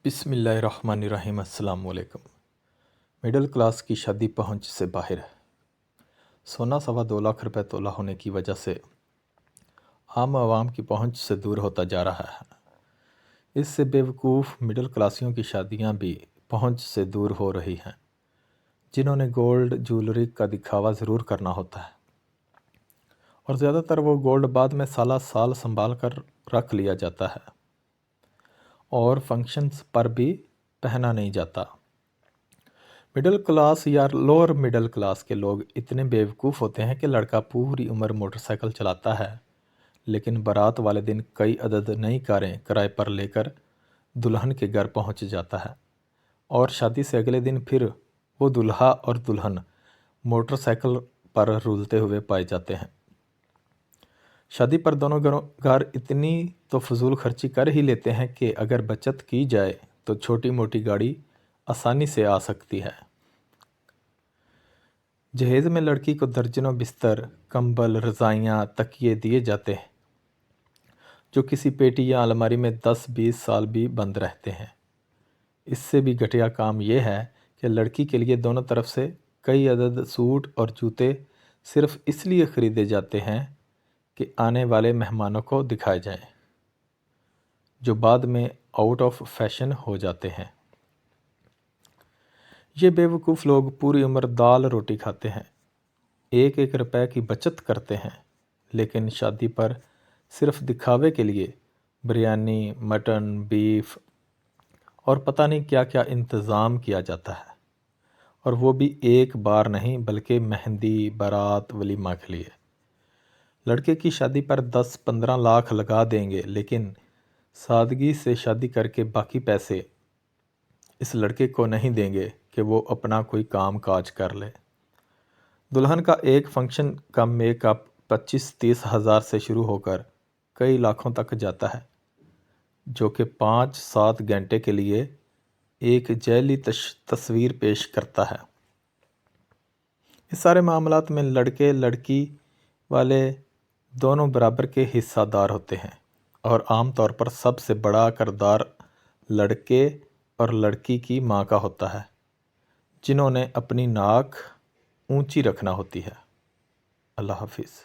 بسم اللہ الرحمن الرحیم۔ السلام علیکم۔ مڈل کلاس کی شادی پہنچ سے باہر ہے۔ سونا 2.25 لاکھ تولہ ہونے کی وجہ سے عام عوام کی پہنچ سے دور ہوتا جا رہا ہے۔ اس سے بیوقوف مڈل کلاسیوں کی شادیاں بھی پہنچ سے دور ہو رہی ہیں، جنہوں نے گولڈ جولری کا دکھاوا ضرور کرنا ہوتا ہے، اور زیادہ تر وہ گولڈ بعد میں سالہ سال سنبھال کر رکھ لیا جاتا ہے اور فنکشنز پر بھی پہنا نہیں جاتا۔ مڈل کلاس یا لوور مڈل کلاس کے لوگ اتنے بیوقوف ہوتے ہیں کہ لڑکا پوری عمر موٹر سائیکل چلاتا ہے، لیکن بارات والے دن کئی عدد نئی کاریں کرائے پر لے کر دلہن کے گھر پہنچ جاتا ہے، اور شادی سے اگلے دن پھر وہ دلہا اور دلہن موٹر سائیکل پر رولتے ہوئے پائے جاتے ہیں۔ شادی پر دونوں گھر اتنی تو فضول خرچی کر ہی لیتے ہیں کہ اگر بچت کی جائے تو چھوٹی موٹی گاڑی آسانی سے آ سکتی ہے۔ جہیز میں لڑکی کو درجنوں بستر، کمبل، رضائیاں، تکیے دیے جاتے ہیں، جو کسی پیٹی یا الماری میں 10-20 سال بھی بند رہتے ہیں۔ اس سے بھی گھٹیا کام یہ ہے کہ لڑکی کے لیے دونوں طرف سے کئی عدد سوٹ اور جوتے صرف اس لیے خریدے جاتے ہیں کہ آنے والے مہمانوں کو دکھائے جائیں، جو بعد میں آؤٹ آف فیشن ہو جاتے ہیں۔ یہ بیوقوف لوگ پوری عمر دال روٹی کھاتے ہیں، 1-1 روپے کی بچت کرتے ہیں، لیکن شادی پر صرف دکھاوے کے لیے بریانی، مٹن، بیف اور پتہ نہیں کیا کیا انتظام کیا جاتا ہے، اور وہ بھی ایک بار نہیں بلکہ مہندی، بارات، ولیمہ کے لیے۔ لڑکے کی شادی پر 10-15 لاکھ لگا دیں گے، لیکن سادگی سے شادی کر کے باقی پیسے اس لڑکے کو نہیں دیں گے کہ وہ اپنا کوئی کام کاج کر لے۔ دلہن کا ایک فنکشن کا میک اپ 25-30 ہزار سے شروع ہو کر کئی لاکھوں تک جاتا ہے، جو کہ 5-7 گھنٹے کے لیے ایک جعلی تصویر پیش کرتا ہے۔ اس سارے معاملات میں لڑکے لڑکی والے دونوں برابر کے حصہ دار ہوتے ہیں، اور عام طور پر سب سے بڑا کردار لڑکے اور لڑکی کی ماں کا ہوتا ہے، جنہوں نے اپنی ناک اونچی رکھنا ہوتی ہے۔ اللہ حافظ۔